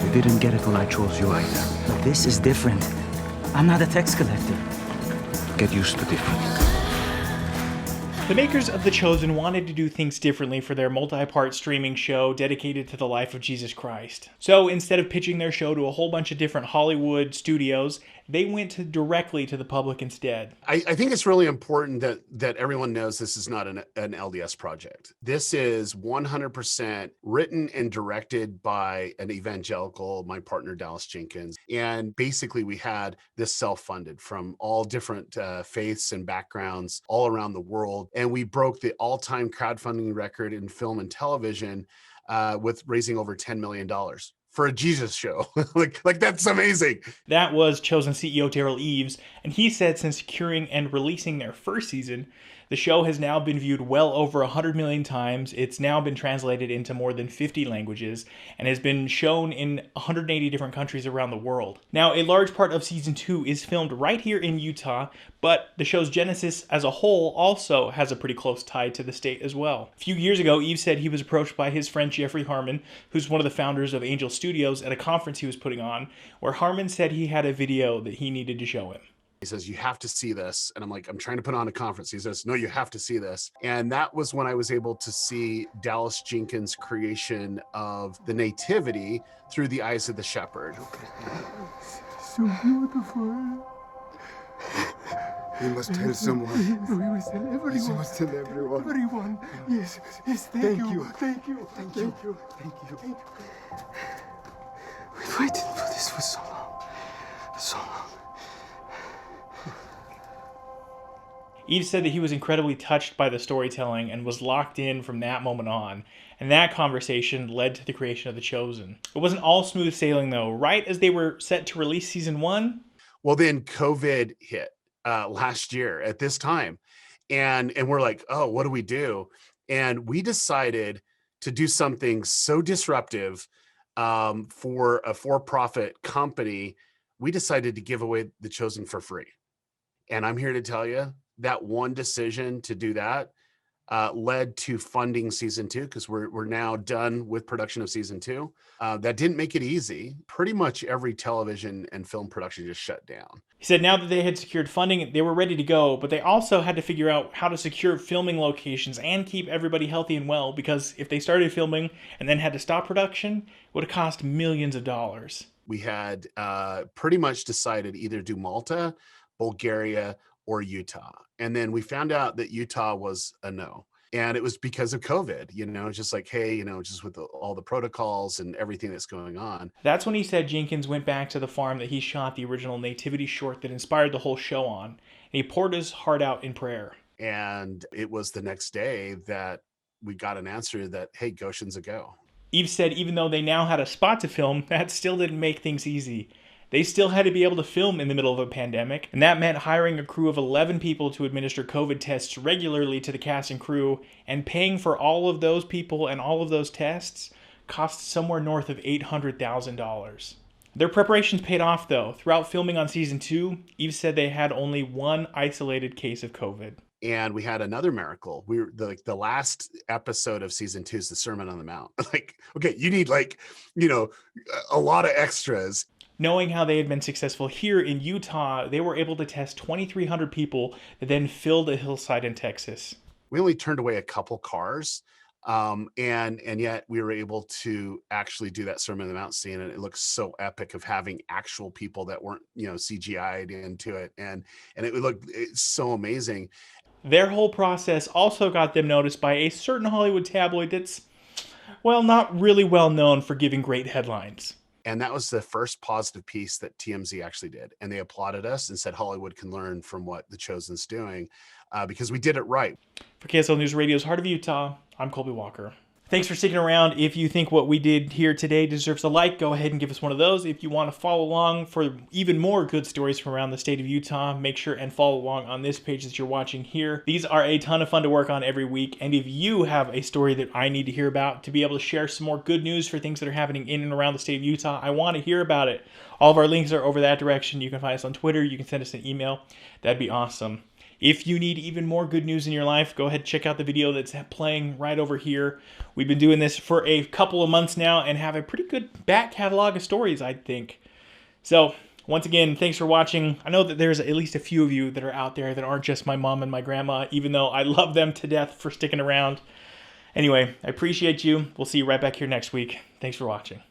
You didn't get it when I chose you either. But this is different. I'm not a tax collector. Get used to different. The makers of The Chosen wanted to do things differently for their multi-part streaming show dedicated to the life of Jesus Christ. So instead of pitching their show to a whole bunch of different Hollywood studios, they went directly to the public instead. I think it's really important that everyone knows this is not an LDS project. This is 100% written and directed by an evangelical, my partner Dallas Jenkins. And basically we had this self-funded from all different faiths and backgrounds all around the world. And we broke the all-time crowdfunding record in film and television with raising over $10 million. For a Jesus show. like that's amazing. That was Chosen CEO Daryl Eves, and he said since securing and releasing their first season, the show has now been viewed well over 100 million times. It's now been translated into more than 50 languages and has been shown in 180 different countries around the world. Now, a large part of season 2 is filmed right here in Utah, but the show's genesis as a whole also has a pretty close tie to the state as well. A few years ago, Eves said he was approached by his friend Jeffrey Harmon, who's one of the founders of Angel Studios, at a conference he was putting on, where Harmon said he had a video that he needed to show him. He says, you have to see this. And I'm like, I'm trying to put on a conference. He says, no, you have to see this. And that was when I was able to see Dallas Jenkins' creation of the nativity through the eyes of the shepherd. So beautiful. We must tell someone. We must tell everyone. We must tell everyone. Everyone. Yes, thank you. Thank you. We've waited for this for so long. So long. Eves said that he was incredibly touched by the storytelling and was locked in from that moment on, and that conversation led to the creation of The Chosen. It wasn't all smooth sailing though. Right as they were set to release season 1, well, then COVID hit last year at this time, and we're like, oh, what do we do? And we decided to do something so disruptive for a for-profit company. We decided to give away The Chosen for free, and I'm here to tell you, that one decision to do that led to funding season 2, because we're now done with production of season 2. That didn't make it easy. Pretty much every television and film production just shut down. He said now that they had secured funding, they were ready to go, but they also had to figure out how to secure filming locations and keep everybody healthy and well, because if they started filming and then had to stop production, it would have cost millions of dollars. We had pretty much decided either do Malta, Bulgaria, or Utah. And then we found out that Utah was a no. And it was because of COVID, just like, hey, just with all the protocols and everything that's going on. That's when he said Jenkins went back to the farm that he shot the original nativity short that inspired the whole show on. And he poured his heart out in prayer. And it was the next day that we got an answer that, hey, Goshen's a go. Eves said even though they now had a spot to film, that still didn't make things easy. They still had to be able to film in the middle of a pandemic, and that meant hiring a crew of 11 people to administer COVID tests regularly to the cast and crew, and paying for all of those people and all of those tests cost somewhere north of $800,000. Their preparations paid off though. Throughout filming on season 2, Eves said they had only one isolated case of COVID. And we had another miracle. We were the last episode of season 2 is the Sermon on the Mount. Okay, you need a lot of extras. Knowing how they had been successful here in Utah, they were able to test 2,300 people that then filled a hillside in Texas. We only turned away a couple cars, and yet we were able to actually do that Sermon on the Mount scene, and it looks so epic of having actual people that weren't, CGI'd into it, and it's so amazing. Their whole process also got them noticed by a certain Hollywood tabloid that's, well, not really well known for giving great headlines. And that was the first positive piece that TMZ actually did. And they applauded us and said Hollywood can learn from what The Chosen's doing because we did it right. For KSL News Radio's Heart of Utah, I'm Colby Walker. Thanks for sticking around. If you think what we did here today deserves a like, go ahead and give us one of those. If you want to follow along for even more good stories from around the state of Utah, make sure and follow along on this page that you're watching here. These are a ton of fun to work on every week. And if you have a story that I need to hear about to be able to share some more good news for things that are happening in and around the state of Utah, I want to hear about it. All of our links are over that direction. You can find us on Twitter. You can send us an email. That'd be awesome. If you need even more good news in your life, go ahead and check out the video that's playing right over here. We've been doing this for a couple of months now and have a pretty good back catalog of stories, I think. So, once again, thanks for watching. I know that there's at least a few of you that are out there that aren't just my mom and my grandma, even though I love them to death for sticking around. Anyway, I appreciate you. We'll see you right back here next week. Thanks for watching.